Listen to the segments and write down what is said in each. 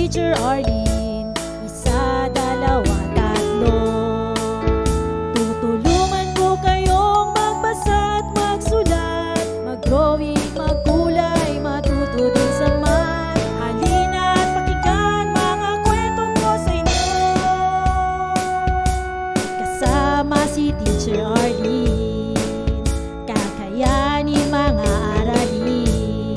Teacher Arlene. Isa, dalawa, tatlo. Tutulungan ko kayong magbasa at magsulat, mag-drawing, magkulay, matuto din sa math. Halina at pakinggan mga kwento ko sa inyo. Kasama si Teacher Arlene, kakayanin mga aralin.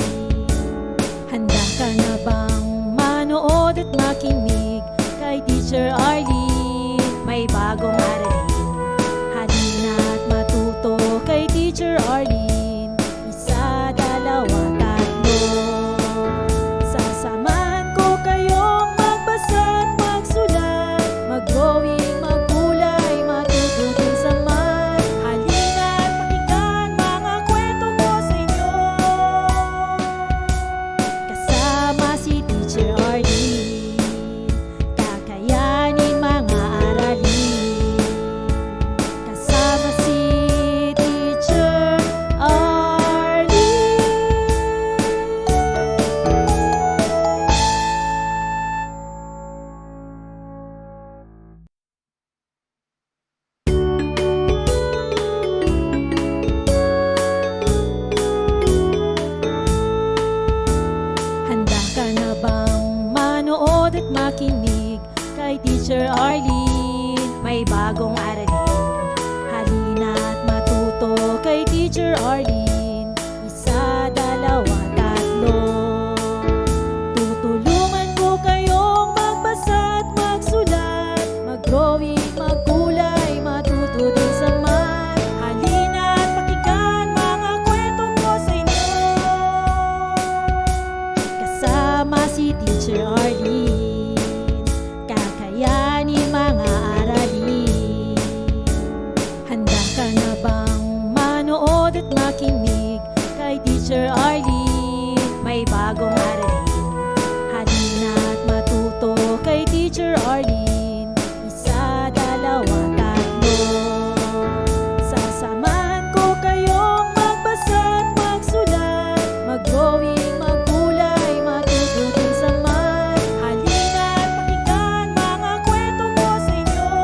Handa ka na bang manood at makinig kay Teacher Arlene? May bagong aralin. Halina at matuto kay Teacher Arlene. Isa, dalawa, tatlo. Sasamahan ko kayong magbasa at magsulat, mag-drawing, magkulay, matuto din sa math. Halina at pakinggan mga kwento ko sa inyo. Kasama si Teacher Arlene, kakayanin mga aralin. Kasama si Teacher Arlene. Handa ka na bang manood at makinig kay Teacher Arlene? May bagong aralin. Halina at matuto kay Teacher Arlene. Isa, dalawa, tatlo. Tutulungan ko kayong magbasa at magsulat, mag-drawing, magkulay, matuto din sa math. Halina at pakinggan mga kwento ko sa inyo. Kasama si Teacher Arlene, kakayanin mga aralin. Handa ka na bang manood at makinig kay Teacher Arlene? May bagong aralin. Halina at matuto kay Teacher Arlene. Isa, dalawa, tatlo. Sasamahan ko kayong magbasa at magsulat, mag-drawing, magkulay, matuto din sa math. Halina at pakinggan mga kwento ko sa inyo.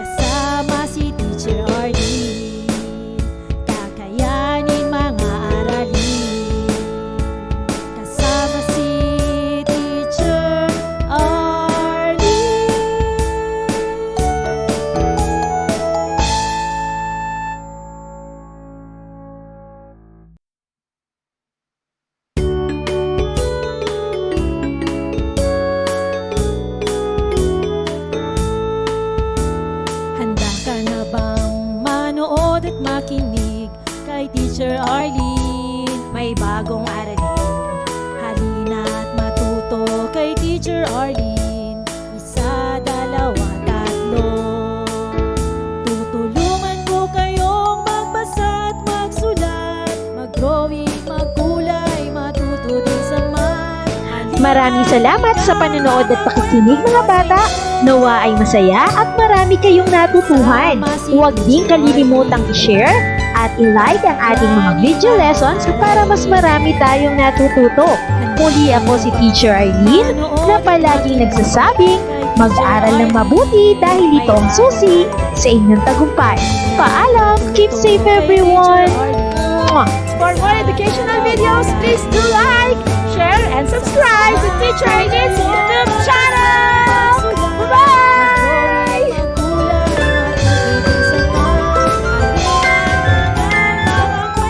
Kasama si Teacher Arlene, kakayanin mga aralin. Kasama si Teacher Arlene. Handa ka na bang manood at makinig kay Teacher Arlene? May bagong aralin. Halina at matuto kay Teacher Arlene. Isa, dalawa, tatlo. Tutulungan ko kayong magbasa at magsulat, mag-drawing, magkulay, matuto din sa math. Maraming salamat sa panonood at pakikinig mga bata. Nawa ay masaya at marami kayong natutuhan. Huwag din kalilimutang i-share at i-like ang ating mga video lessons para mas marami tayong natututo. Muli ako si Teacher Arlene na palaging nagsasabing mag-aral ng mabuti dahil ito ang susi sa inyong tagumpay. Paalam! Keep safe everyone! Mwah! For more educational videos, please do like, share, and subscribe to Teacher Arlene's YouTube channel! Bye-bye!